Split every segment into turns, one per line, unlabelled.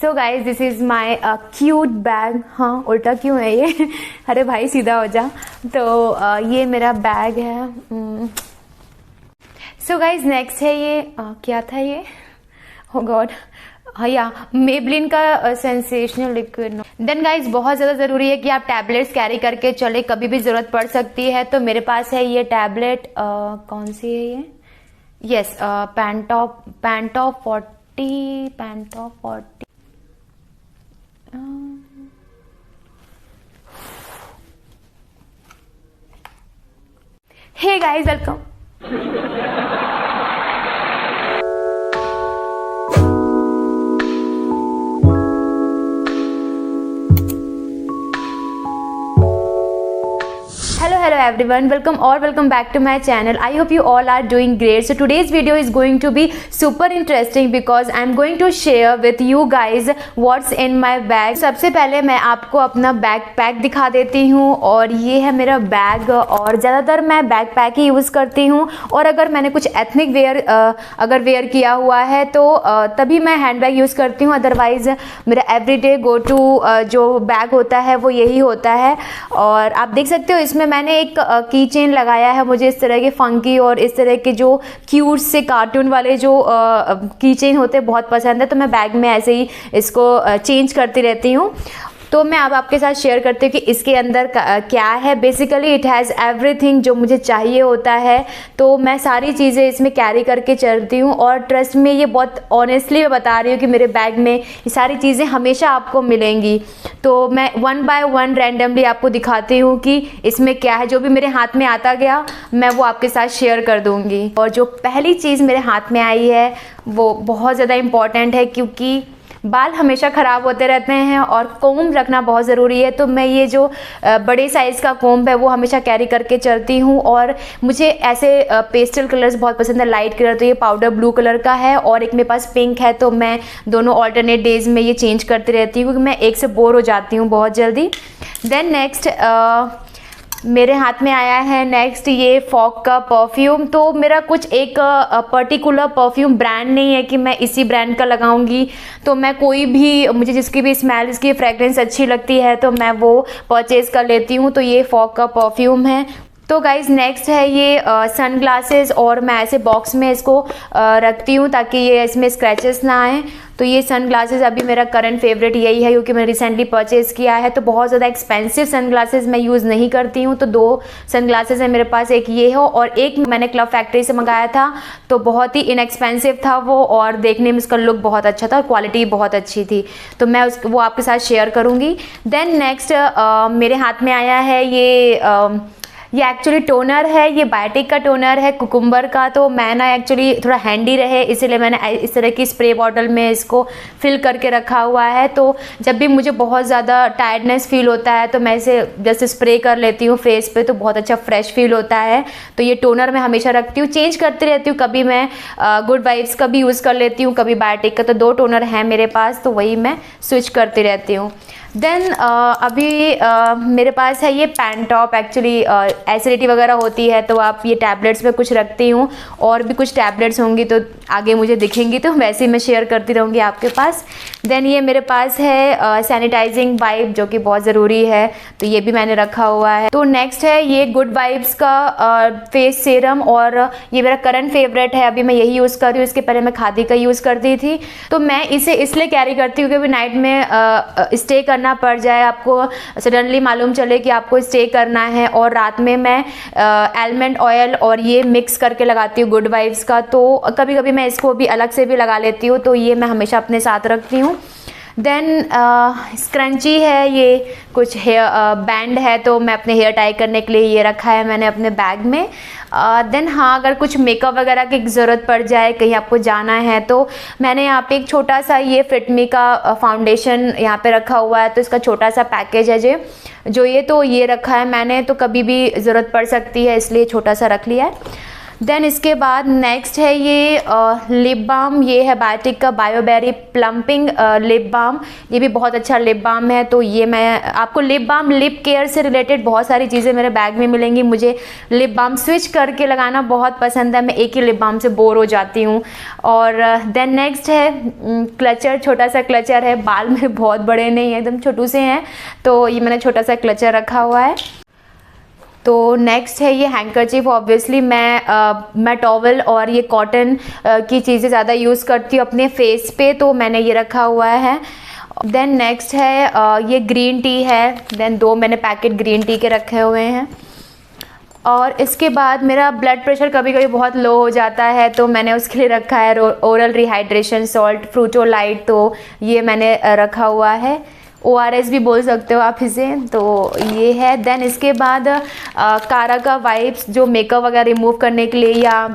So guys this is my cute bag. हाँ उल्टा क्यों है ये अरे भाई सीधा हो जा। तो ये मेरा बैग है। सो गाइज नेक्स्ट है ये क्या था ये, oh गॉड, हाँ या मेबलिन का सेंसेशनल लिक्विड। देन गाइज बहुत ज़्यादा ज़रूरी है कि आप टैबलेट्स कैरी करके चले, कभी भी ज़रूरत पड़ सकती है। तो मेरे पास है ये टैबलेट, कौन सी है ये, यस पैंटॉप 40। Hey guys welcome. Hello everyone, welcome back to my channel. I hope you all are doing great. So today's video is going to be super interesting because I'm going to share with you guys what's in my bag. सबसे पहले मैं आपको अपना bag pack दिखा देती हूँ और ये है मेरा बैग। और ज़्यादातर मैं बैग पैक ही यूज़ करती हूँ और अगर मैंने कुछ एथनिक वेयर अगर वेयर किया हुआ है तो तभी मैं हैंड बैग यूज़ करती हूँ। अदरवाइज़ मेरा एवरीडे गो टू जो बैग होता है वो यही होता है। और आप देख सकते हो इसमें मैंने एक की चेन लगाया है। मुझे इस तरह के फंकी और इस तरह के जो क्यूट से कार्टून वाले जो की चेन होते हैं बहुत पसंद है, तो मैं बैग में ऐसे ही इसको चेंज करती रहती हूँ। तो मैं अब आपके साथ शेयर करती हूँ कि इसके अंदर क्या है। बेसिकली इट हैज़ एवरीथिंग जो मुझे चाहिए होता है, तो मैं सारी चीज़ें इसमें कैरी करके चलती हूँ। और ट्रस्ट में ये बहुत ऑनेस्टली मैं बता रही हूँ कि मेरे बैग में ये सारी चीज़ें हमेशा आपको मिलेंगी। तो मैं वन बाय वन रैंडमली आपको दिखाती हूँ कि इसमें क्या है। जो भी मेरे हाथ में आता गया मैं वो आपके साथ शेयर कर दूँगी। और जो पहली चीज़ मेरे हाथ में आई है वो बहुत ज़्यादा इम्पॉर्टेंट है, क्योंकि बाल हमेशा ख़राब होते रहते हैं और कोम्ब रखना बहुत ज़रूरी है। तो मैं ये जो बड़े साइज़ का कोम्ब है वो हमेशा कैरी करके चलती हूँ। और मुझे ऐसे पेस्टल कलर्स बहुत पसंद है, लाइट कलर। तो ये पाउडर ब्लू कलर का है और एक मेरे पास पिंक है। तो मैं दोनों ऑल्टरनेट डेज में ये चेंज करती रहती हूँ क्योंकि मैं एक से बोर हो जाती हूँ बहुत जल्दी। देन नेक्स्ट मेरे हाथ में आया है नेक्स्ट ये फॉग का परफ्यूम। तो मेरा कुछ एक पर्टिकुलर परफ्यूम ब्रांड नहीं है कि मैं इसी ब्रांड का लगाऊंगी। तो मैं कोई भी, मुझे जिसकी भी स्मेल, इसकी फ्रेगरेंस अच्छी लगती है तो मैं वो परचेज़ कर लेती हूँ। तो ये फॉग का परफ्यूम है। तो गाइज़ नेक्स्ट है ये सन ग्लासेस, और मैं ऐसे बॉक्स में इसको रखती हूँ ताकि ये इसमें स्क्रैचेस ना आए। तो ये सन ग्लासेस अभी मेरा करंट फेवरेट यही है क्योंकि मैंने रिसेंटली परचेज़ किया है। तो बहुत ज़्यादा एक्सपेंसिव सन ग्लासेस मैं यूज़ नहीं करती हूँ। तो 2 सन ग्लासेस है मेरे पास, एक ये हो और एक मैंने क्लब फैक्ट्री से मंगाया था। तो बहुत ही इनएक्सपेंसिव था वो और देखने में उसका लुक बहुत अच्छा था और क्वालिटी बहुत अच्छी थी। तो मैं वो आपके साथ शेयर करूँगी। देन नेक्स्ट मेरे हाथ में आया है ये एक्चुअली टोनर है। ये बायोटिक का टोनर है कुकुम्बर का। तो मैं ना एक्चुअली थोड़ा हैंडी रहे इसीलिए मैंने इस तरह की स्प्रे बॉटल में इसको फिल करके रखा हुआ है। तो जब भी मुझे बहुत ज़्यादा टायर्डनेस फील होता है तो मैं इसे जैसे स्प्रे कर लेती हूँ फेस पे, तो बहुत अच्छा फ्रेश फील होता है। तो ये टोनर मैं हमेशा रखती हूँ, चेंज करती रहती हूँ। कभी मैं गुड वाइब्स का भी यूज़ कर लेती हूँ, कभी बायोटिक का। तो 2 टोनर हैं मेरे पास, तो वही मैं स्विच करती रहती हूँ। देन अभी मेरे पास है ये पैंटॉप। एक्चुअली एसिडिटी वगैरह होती है तो आप ये टैबलेट्स में कुछ रखती हूँ, और भी कुछ टैबलेट्स होंगी तो आगे मुझे दिखेंगी तो वैसे ही मैं शेयर करती रहूँगी आपके पास। देन ये मेरे पास है सैनिटाइजिंग वाइप जो कि बहुत ज़रूरी है, तो ये भी मैंने रखा हुआ है। तो नेक्स्ट है ये गुड वाइब्स का फेस सीरम, और ये मेरा करंट फेवरेट है, अभी मैं यही यूज़ कर रही हूँ। इसके पहले मैं खादी का यूज़ करती थी। तो मैं इसे इसलिए कैरी करती हूँ क्योंकि नाइट में स्टे करना पड़ जाए, आपको सडनली मालूम चले कि आपको स्टे करना है, और रात में मैं आलमंड ऑयल और ये मिक्स करके लगाती हूँ गुड वाइब्स का। तो कभी कभी मैं इसको भी अलग से भी लगा लेती हूँ, तो ये मैं हमेशा अपने साथ रखती हूँ। देन स्क्रंची है, ये कुछ हेयर बैंड है, तो मैं अपने हेयर टाई करने के लिए ये रखा है मैंने अपने बैग में। देन हाँ, अगर कुछ मेकअप वगैरह की ज़रूरत पड़ जाए, कहीं आपको जाना है, तो मैंने यहाँ पे एक छोटा सा ये फिटमी का फाउंडेशन यहाँ पे रखा हुआ है। तो इसका छोटा सा पैकेज है जो ये, तो ये रखा है मैंने, तो कभी भी ज़रूरत पड़ सकती है इसलिए छोटा सा रख लिया है। देन इसके बाद नेक्स्ट है ये लिप बाम। ये है बायोटिक का बायोबेरी प्लम्पिंग लिप बाम। ये भी बहुत अच्छा लिप बाम है। तो ये मैं आपको लिप बाम, लिप केयर से रिलेटेड बहुत सारी चीज़ें मेरे बैग में मिलेंगी। मुझे लिप बाम स्विच करके लगाना बहुत पसंद है, मैं एक ही लिप बाम से बोर हो जाती हूँ। और देन नेक्स्ट है क्लचर। छोटा सा क्लचर है, बाल मेरे बहुत बड़े नहीं हैं, एकदम छोटू से हैं, तो ये मैंने छोटा सा क्लचर रखा हुआ है। तो नेक्स्ट है ये हैंकरचीफ। ऑब्वियसली मैं टॉवल और ये कॉटन की चीज़ें ज़्यादा यूज़ करती हूँ अपने फेस पे, तो मैंने ये रखा हुआ है। देन नेक्स्ट है ये ग्रीन टी है। देन 2 मैंने पैकेट ग्रीन टी के रखे हुए हैं। और इसके बाद मेरा ब्लड प्रेशर कभी कभी बहुत लो हो जाता है, तो मैंने उसके लिए रखा है ओरल रिहाइड्रेशन सॉल्ट फ्रूटोलाइट, तो ये मैंने रखा हुआ है। ORS भी बोल सकते हो आप इसे, तो ये है। देन इसके बाद कारा का वाइप्स, जो मेकअप वगैरह रिमूव करने के लिए, या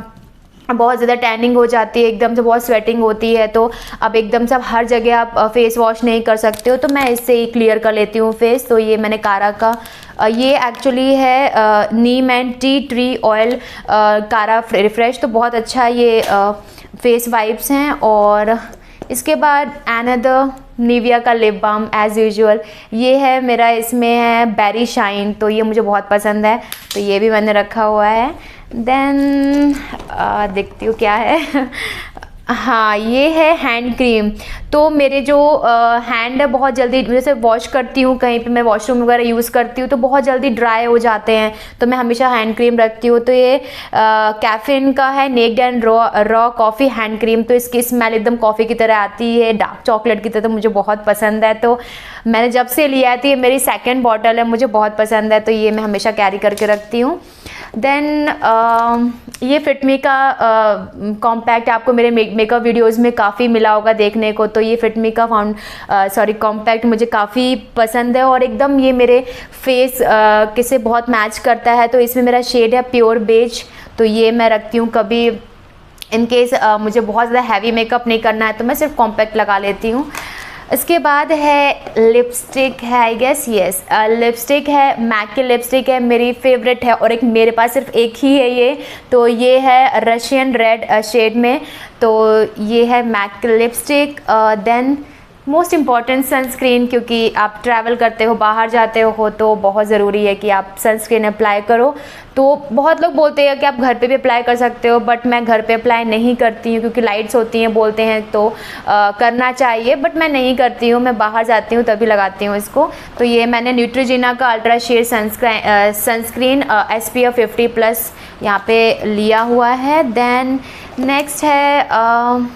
बहुत ज़्यादा टैनिंग हो जाती है, एकदम से बहुत स्वेटिंग होती है, तो अब एकदम से आप हर जगह आप फेस वॉश नहीं कर सकते हो, तो मैं इससे ही क्लियर कर लेती हूँ फेस। तो ये मैंने कारा का ये एक्चुअली है नीम एंड टी ट्री ऑयल कारा रिफ्रेश, तो बहुत अच्छा ये फेस वाइप्स हैं। और इसके बाद अनदर निविया का लिप बाम एज़ यूजुअल, ये है मेरा, इसमें है बेरी शाइन, तो ये मुझे बहुत पसंद है, तो ये भी मैंने रखा हुआ है। देन देखती हूँ क्या है हाँ, ये है हैंड क्रीम। तो मेरे जो हैंड है बहुत जल्दी, जैसे वॉश करती हूँ कहीं पे, मैं वॉशरूम वगैरह यूज़ करती हूँ तो बहुत जल्दी ड्राई हो जाते हैं, तो मैं हमेशा हैंड क्रीम रखती हूँ। तो ये कैफीन का है naked and raw coffee hand cream. तो इसकी स्मेल एकदम कॉफ़ी की तरह आती है, डार्क चॉकलेट की तरह, तो मुझे बहुत पसंद है। तो मैंने जब से लिया थी, ये मेरी 2nd बॉटल है, मुझे बहुत पसंद है, तो ये मैं हमेशा कैरी करके रखती हूँ। देन ये फिटमी का कॉम्पैक्ट, आपको मेरे मेकअप वीडियोस में काफ़ी मिला होगा देखने को, तो ये फिटमी का कॉम्पैक्ट मुझे काफ़ी पसंद है, और एकदम ये मेरे फेस के से बहुत मैच करता है। तो इसमें मेरा शेड है प्योर बेज, तो ये मैं रखती हूँ कभी इन केस मुझे बहुत ज़्यादा हैवी मेकअप नहीं करना है, तो मैं सिर्फ कॉम्पैक्ट लगा लेती हूँ। इसके बाद है लिपस्टिक है, आई गेस यस लिपस्टिक है, मैक की लिपस्टिक है, मेरी फेवरेट है, और एक मेरे पास सिर्फ एक ही है ये, तो ये है रशियन रेड शेड में, तो ये है मैक की lipstick. Then most important sunscreen, क्योंकि आप ट्रैवल करते हो, बाहर जाते हो, तो बहुत ज़रूरी है कि आप सनस्क्रीन अप्लाई करो। तो बहुत लोग बोलते हैं कि आप घर पे भी अप्लाई कर सकते हो, बट मैं घर पे अप्लाई नहीं करती हूँ, क्योंकि लाइट्स होती हैं बोलते हैं, तो करना चाहिए, बट मैं नहीं करती हूँ, मैं बाहर जाती हूँ तभी लगाती हूँ इसको। तो ये मैंने न्यूट्रोजिना का अल्ट्रा शेड सनस्क्रीन SPF 50+ यहाँ पे लिया हुआ है। देन नेक्स्ट है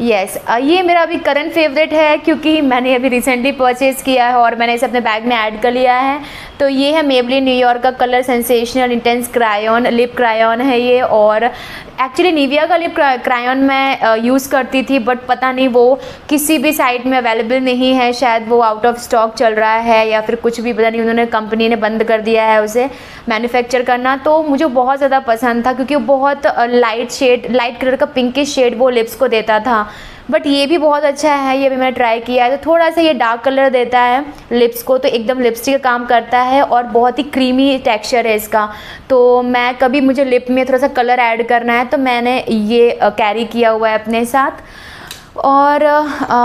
यस ये मेरा अभी करंट फेवरेट है, क्योंकि मैंने अभी रिसेंटली परचेज़ किया है और मैंने इसे अपने बैग में ऐड कर लिया है। तो ये है मेबलिन न्यूयॉर्क का colour sensational intense crayon, lip crayon है ये। और एक्चुअली निविया का लिप क्रायॉन मैं यूज़ करती थी, बट पता नहीं वो किसी भी साइट में अवेलेबल नहीं है, शायद वो आउट ऑफ स्टॉक चल रहा है या फिर कुछ भी, पता नहीं, उन्होंने कंपनी ने बंद कर दिया है उसे मैन्युफैक्चर करना। तो मुझे बहुत ज़्यादा पसंद था, क्योंकि वो बहुत लाइट कलर का पिंकिश शेड वो लिप्स को देता था। बट ये भी बहुत अच्छा है, ये भी मैंने ट्राई किया है। तो थोड़ा सा ये डार्क कलर देता है लिप्स को, तो एकदम लिपस्टिक का काम करता है, और बहुत ही क्रीमी टेक्सचर है इसका। तो मैं कभी मुझे लिप में थोड़ा सा कलर ऐड करना है, तो मैंने ये कैरी किया हुआ है अपने साथ। और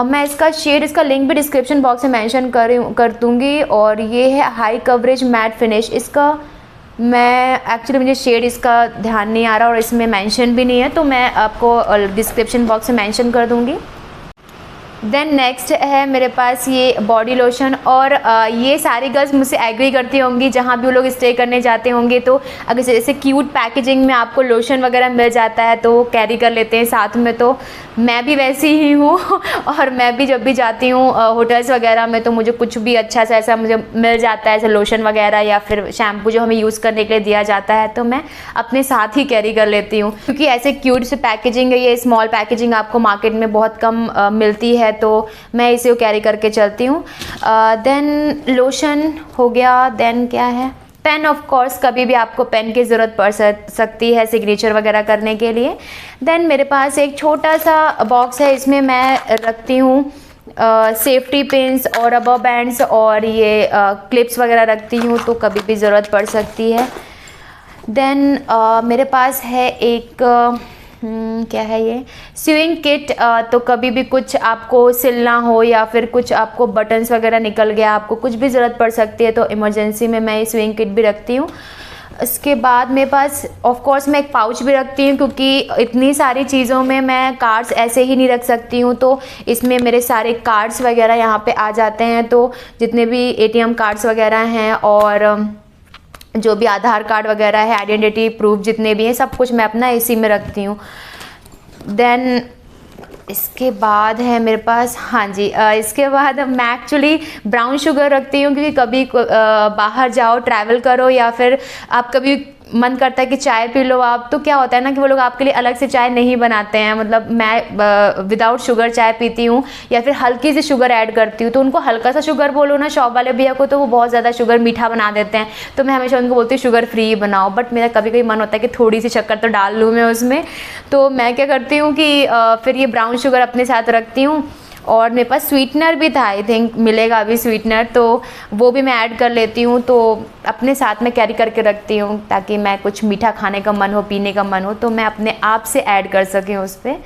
मैं इसका शेड, इसका लिंक भी डिस्क्रिप्शन बॉक्स में मेंशन कर दूँगी। और ये है हाई कवरेज मैट फिनिश, इसका मैं एक्चुअली मुझे शेड इसका ध्यान नहीं आ रहा और इसमें मेंशन भी नहीं है, तो मैं आपको डिस्क्रिप्शन बॉक्स में मेंशन कर दूँगी। देन नेक्स्ट है मेरे पास ये बॉडी लोशन। और ये सारी गर्ल्स मुझसे एग्री करती होंगी, जहाँ भी वो लोग स्टे करने जाते होंगे, तो अगर जैसे क्यूट पैकेजिंग में आपको लोशन वगैरह मिल जाता है तो वो कैरी कर लेते हैं साथ में। तो मैं भी वैसी ही हूँ और मैं भी जब भी जाती हूँ होटल्स वगैरह में, तो मुझे कुछ भी अच्छा सा ऐसा मुझे मिल जाता है, ऐसे लोशन वगैरह या फिर शैम्पू जो हमें यूज़ करने के लिए दिया जाता है, तो मैं अपने साथ ही कैरी कर लेती हूँ। क्योंकि ऐसे क्यूट से पैकेजिंग है, ये स्मॉल पैकेजिंग आपको मार्केट में बहुत कम मिलती है, तो मैं इसे कैरी करके चलती हूँ। देन लोशन हो गया। देन क्या है, पेन ऑफ कोर्स, कभी भी आपको पेन की ज़रूरत पड़ सकती है सिग्नेचर वगैरह करने के लिए। देन मेरे पास एक छोटा सा बॉक्स है, इसमें मैं रखती हूँ सेफ्टी पिन्स और रबर बैंड्स और ये क्लिप्स वगैरह रखती हूँ, तो कभी भी ज़रूरत पड़ सकती है। देन मेरे पास है एक क्या है ये स्विंग किट। तो कभी भी कुछ आपको सिलना हो या फिर कुछ आपको बटन्स वगैरह निकल गया, आपको कुछ भी ज़रूरत पड़ सकती है, तो इमरजेंसी में मैं ये स्विंग किट भी रखती हूँ। इसके बाद मेरे पास ऑफ कोर्स मैं एक पाउच भी रखती हूँ, क्योंकि इतनी सारी चीज़ों में मैं कार्ड्स ऐसे ही नहीं रख सकती हूँ, तो इसमें मेरे सारे कार्ड्स वगैरह यहाँ पे आ जाते हैं। तो जितने भी ATM कार्ड्स वगैरह हैं और जो भी आधार कार्ड वगैरह है, आइडेंटिटी प्रूफ जितने भी हैं, सब कुछ मैं अपना इसी में रखती हूँ। देन इसके बाद है मेरे पास, हाँ जी, इसके बाद मैं एक्चुअली ब्राउन शुगर रखती हूँ, क्योंकि कभी बाहर जाओ, ट्रैवल करो या फिर आप कभी मन करता है कि चाय पी लो आप, तो क्या होता है ना कि वो लोग आपके लिए अलग से चाय नहीं बनाते हैं। मतलब मैं विदाउट शुगर चाय पीती हूँ या फिर हल्की सी शुगर ऐड करती हूँ, तो उनको हल्का सा शुगर बोलो ना शॉप वाले भैया को, तो वो बहुत ज़्यादा शुगर मीठा बना देते हैं। तो मैं हमेशा उनको बोलती हूँ शुगर फ्री बनाओ, बट मेरा कभी कभी मन होता है कि थोड़ी सी शक्कर तो डाल लूँ मैं उसमें। तो मैं क्या करती हूँ कि फिर ये ब्राउन शुगर अपने साथ रखती हूँ। और मेरे पास स्वीटनर भी था, आई थिंक मिलेगा अभी स्वीटनर, तो वो भी मैं ऐड कर लेती हूँ। तो अपने साथ में कैरी करके रखती हूँ, ताकि मैं कुछ मीठा खाने का मन हो, पीने का मन हो, तो मैं अपने आप से ऐड कर सकें उस पर।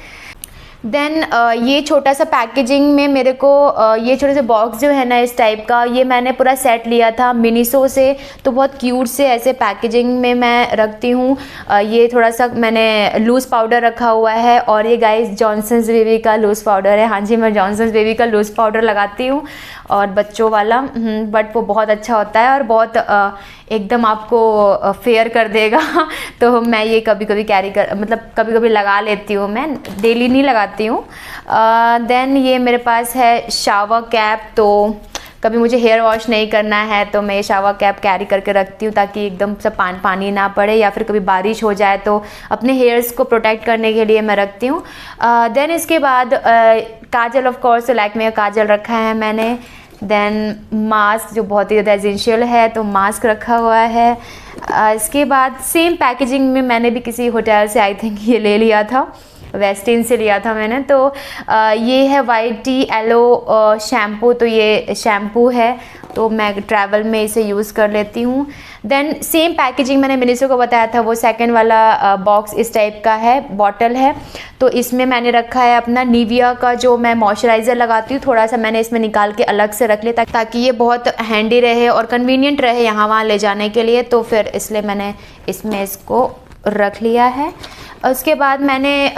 देन ये छोटा सा पैकेजिंग में मेरे को ये छोटे से बॉक्स जो है ना इस टाइप का, ये मैंने पूरा सेट लिया था मिनीसो से, तो बहुत क्यूट से ऐसे पैकेजिंग में मैं रखती हूँ। ये थोड़ा सा मैंने लूज़ पाउडर रखा हुआ है, और ये गाइस जॉनसन्स बेबी का लूज़ पाउडर है। हाँ जी, मैं जॉनसन्स बेबी का लूज़ पाउडर लगाती हूँ, और बच्चों वाला, बट वो बहुत अच्छा होता है और बहुत एकदम आपको फेयर कर देगा। तो मैं ये कभी कभी कैरी कर, मतलब कभी कभी लगा लेती हूँ, मैं डेली नहीं लगाती हूँ। देन ये मेरे पास है शावर कैप, तो कभी मुझे हेयर वॉश नहीं करना है तो मैं ये शावर कैप कैरी करके रखती हूँ, ताकि एकदम से पानी ना पड़े, या फिर कभी बारिश हो जाए तो अपने हेयर्स को प्रोटेक्ट करने के लिए मैं रखती हूँ। देन इसके बाद काजल, ऑफ कोर्स लैक्मे का काजल रखा है मैंने। देन मास्क जो बहुत ही ज़्यादा एसेंशियल है, तो मास्क रखा हुआ है। इसके बाद सेम पैकेजिंग में मैंने भी किसी होटल से आई थिंक ये ले लिया था, वेस्टिन से लिया था मैंने। तो ये है वाइट टी एलो शैम्पू, तो ये शैम्पू है, तो मैं ट्रैवल में इसे यूज़ कर लेती हूँ। देन सेम पैकेजिंग मैंने मिनीसो को बताया था, वो सेकंड वाला बॉक्स इस टाइप का है, बॉटल है। तो इसमें मैंने रखा है अपना निविया का जो मैं मॉइस्चराइज़र लगाती हूँ, थोड़ा सा मैंने इसमें निकाल के अलग से रख लिया, ताकि ये बहुत हैंडी रहे और कन्वीनियंट रहे यहाँ वहाँ ले जाने के लिए। तो फिर इसलिए मैंने इसमें इसको रख लिया है। उसके बाद मैंने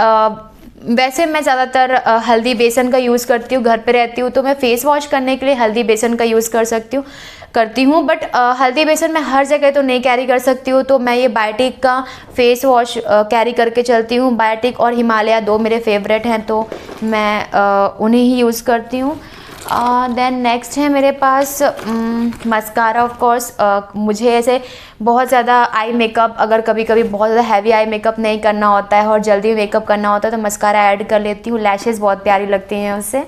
वैसे मैं ज़्यादातर हल्दी बेसन का यूज़ करती हूँ, घर पे रहती हूँ तो मैं फ़ेस वॉश करने के लिए हल्दी बेसन का यूज़ करती हूँ, बट हल्दी बेसन मैं हर जगह तो नहीं कैरी कर सकती हूँ, तो मैं ये बायोटिक का फ़ेस वॉश कैरी करके चलती हूँ। बायोटिक और हिमालय दो मेरे फेवरेट हैं, तो मैं उन्हें ही यूज़ करती हूँ। देन नेक्स्ट है मेरे पास मस्कारा। ऑफ कोर्स मुझे ऐसे बहुत ज़्यादा आई मेकअप, अगर कभी कभी बहुत ज़्यादा हैवी आई मेकअप नहीं करना होता है और जल्दी मेकअप करना होता है, तो मस्कारा ऐड कर लेती हूँ। लैशेज़ बहुत प्यारी लगती हैं उससे।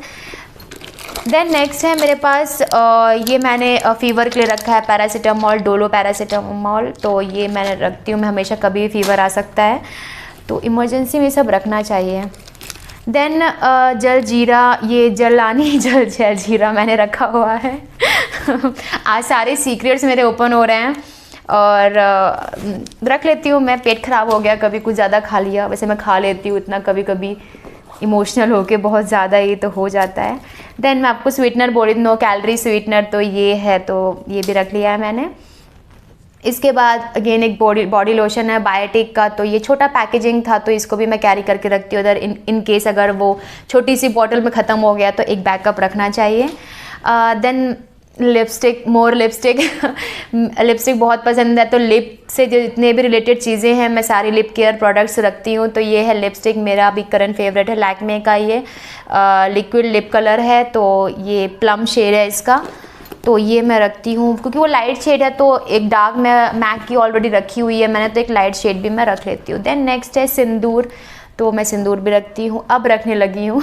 देन नेक्स्ट है मेरे पास ये मैंने फ़ीवर के लिए रखा है पैरासीटामोल, डोलो पैरासीटामोल, तो ये मैंने रखती हूँ। मैं हमेशा कभी फीवर आ सकता है, तो इमरजेंसी में सब रखना चाहिए। देन जलजीरा, ये जलजीरा मैंने रखा हुआ है। आज सारे सीक्रेट्स मेरे ओपन हो रहे हैं, और रख लेती हूँ मैं। पेट ख़राब हो गया, कभी कुछ ज़्यादा खा लिया, वैसे मैं खा लेती हूँ इतना, कभी कभी इमोशनल होके बहुत ज़्यादा ही तो हो जाता है। देन मैं आपको स्वीटनर बोली, नो कैलोरी स्वीटनर, तो ये है, तो ये भी रख लिया है मैंने। इसके बाद अगेन एक बॉडी लोशन है बायोटिक का, तो ये छोटा पैकेजिंग था, तो इसको भी मैं कैरी करके रखती हूँ। अगर इन केस अगर वो छोटी सी बॉटल में ख़त्म हो गया तो एक बैकअप रखना चाहिए। देन लिपस्टिक, लिपस्टिक बहुत पसंद है, तो लिप से जो जितने भी रिलेटेड चीज़ें हैं मैं सारी लिप केयर प्रोडक्ट्स रखती हूँ। तो ये है लिपस्टिक, मेरा भी करंट फेवरेट है, लैक्मे का ये लिक्विड लिप कलर है, तो ये प्लम शेड है इसका, तो ये मैं रखती हूँ क्योंकि वो लाइट शेड है। तो एक डार्क में मैक की ऑलरेडी रखी हुई है मैंने, तो एक लाइट शेड भी मैं रख लेती हूँ। देन नेक्स्ट है सिंदूर, तो मैं सिंदूर भी रखती हूँ, अब रखने लगी हूँ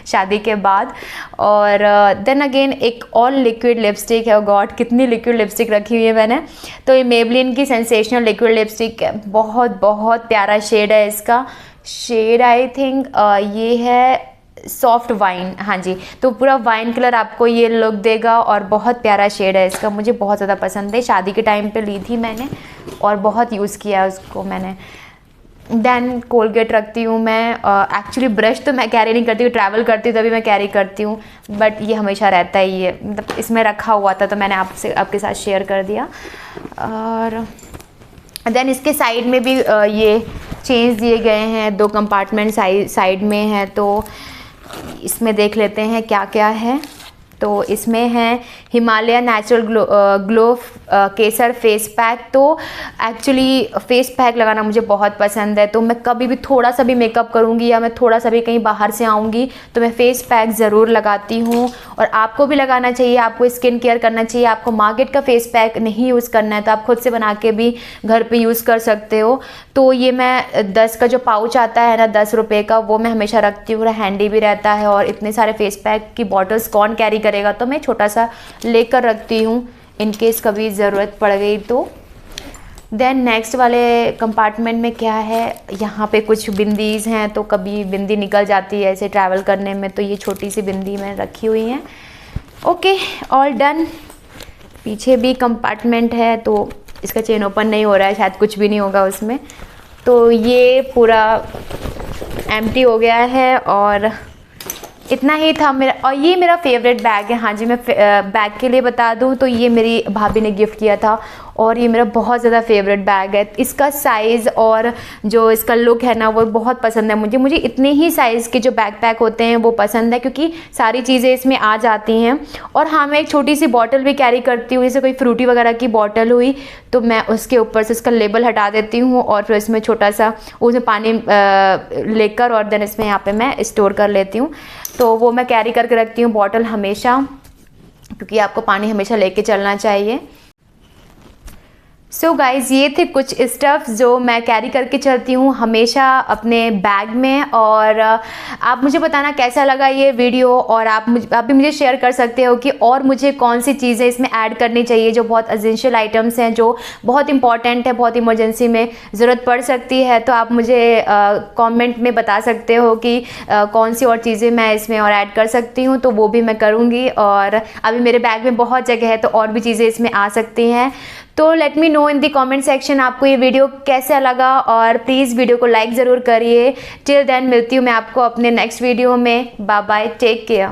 शादी के बाद। और देन अगेन एक और लिक्विड लिपस्टिक है। गॉड, कितनी लिक्विड लिपस्टिक रखी हुई है मैंने। तो ये मेबलिन की सेंसेशनल लिक्विड लिपस्टिक है, बहुत बहुत प्यारा शेड है इसका। शेड आई थिंक ये है सॉफ्ट वाइन, हाँ जी, तो पूरा वाइन कलर आपको ये लुक देगा और बहुत प्यारा शेड है इसका, मुझे बहुत ज़्यादा पसंद है। शादी के टाइम पे ली थी मैंने और बहुत यूज़ किया है उसको मैंने। देन कोलगेट रखती हूँ मैं। एक्चुअली ब्रश तो मैं कैरी नहीं करती हूँ, ट्रैवल करती हूँ तभी मैं कैरी करती हूँ, बट ये हमेशा रहता ही है, मतलब इसमें रखा हुआ था तो मैंने आपके साथ शेयर कर दिया। और देन इसके साइड में भी ये चेंज दिए गए हैं, 2 कंपार्टमेंट साइड में है, तो इसमें देख लेते हैं क्या क्या है। तो इसमें है हिमालय नेचुरल ग्लो केसर फेस पैक। तो एक्चुअली फेस पैक लगाना मुझे बहुत पसंद है, तो मैं कभी भी थोड़ा सा भी मेकअप करूँगी या मैं थोड़ा सा भी कहीं बाहर से आऊँगी तो मैं फेस पैक ज़रूर लगाती हूँ। और आपको भी लगाना चाहिए, आपको स्किन केयर करना चाहिए। आपको मार्केट का फेस पैक नहीं यूज़ करना है तो आप खुद से बना के भी घर पर यूज़ कर सकते हो। तो ये मैं 10 का जो पाउच आता है ना, 10 रुपये का, वो मैं हमेशा रखती हूँ, हैंडी भी रहता है। और इतने सारे फेस पैक की बॉटल्स कौन कैरी करेगा, तो मैं छोटा सा लेकर रखती हूँ इन केस कभी ज़रूरत पड़ गई तो। देन नेक्स्ट वाले कंपार्टमेंट में क्या है, यहाँ पे कुछ बिंदीज़ हैं, तो कभी बिंदी निकल जाती है ऐसे ट्रैवल करने में, तो ये छोटी सी बिंदी मैंने रखी हुई है। Okay, all done. पीछे भी कंपार्टमेंट है, तो इसका चेन ओपन नहीं हो रहा है, शायद कुछ भी नहीं होगा उसमें। तो ये पूरा एम्प्टी हो गया है और इतना ही था मेरा। और ये मेरा फेवरेट बैग है, हाँ जी, मैं बैग के लिए बता दूँ तो ये मेरी भाभी ने गिफ्ट किया था और ये मेरा बहुत ज़्यादा फेवरेट बैग है। इसका साइज़ और जो इसका लुक है ना, वो बहुत पसंद है मुझे इतने ही साइज़ के जो बैग पैक होते हैं वो पसंद है, क्योंकि सारी चीज़ें इसमें आ जाती हैं। और हाँ, मैं एक छोटी सी बॉटल भी कैरी करती हूँ, जैसे कोई फ्रूटी वगैरह की बॉटल हुई तो मैं उसके ऊपर से उसका लेबल हटा देती हूँ और फिर इसमें छोटा सा उसमें पानी लेकर और देन इसमें यहाँ पे मैं स्टोर कर लेती हूँ। तो वो मैं कैरी करके रखती हूँ बॉटल हमेशा, क्योंकि आपको पानी हमेशा लेके चलना चाहिए। सो गाइज़, ये थे कुछ स्टफ़्स जो मैं कैरी करके चलती हूँ हमेशा अपने बैग में। और आप मुझे बताना कैसा लगा ये वीडियो, और आप भी मुझे शेयर कर सकते हो कि और मुझे कौन सी चीज़ें इसमें ऐड करनी चाहिए जो बहुत एसेंशियल आइटम्स हैं, जो बहुत इंपॉर्टेंट है, बहुत इमरजेंसी में ज़रूरत पड़ सकती है। तो आप मुझे कमेंट में बता सकते हो कि कौन सी और चीज़ें मैं इसमें और ऐड कर सकती हूँ, तो वो भी मैं करूँगी। और अभी मेरे बैग में बहुत जगह है तो और भी चीज़ें इसमें आ सकती हैं। तो let me know in the comment section आपको ये वीडियो कैसा लगा, और प्लीज़ वीडियो को लाइक ज़रूर करिए। टिल देन मिलती हूँ मैं आपको अपने नेक्स्ट वीडियो में। Bye bye, take care.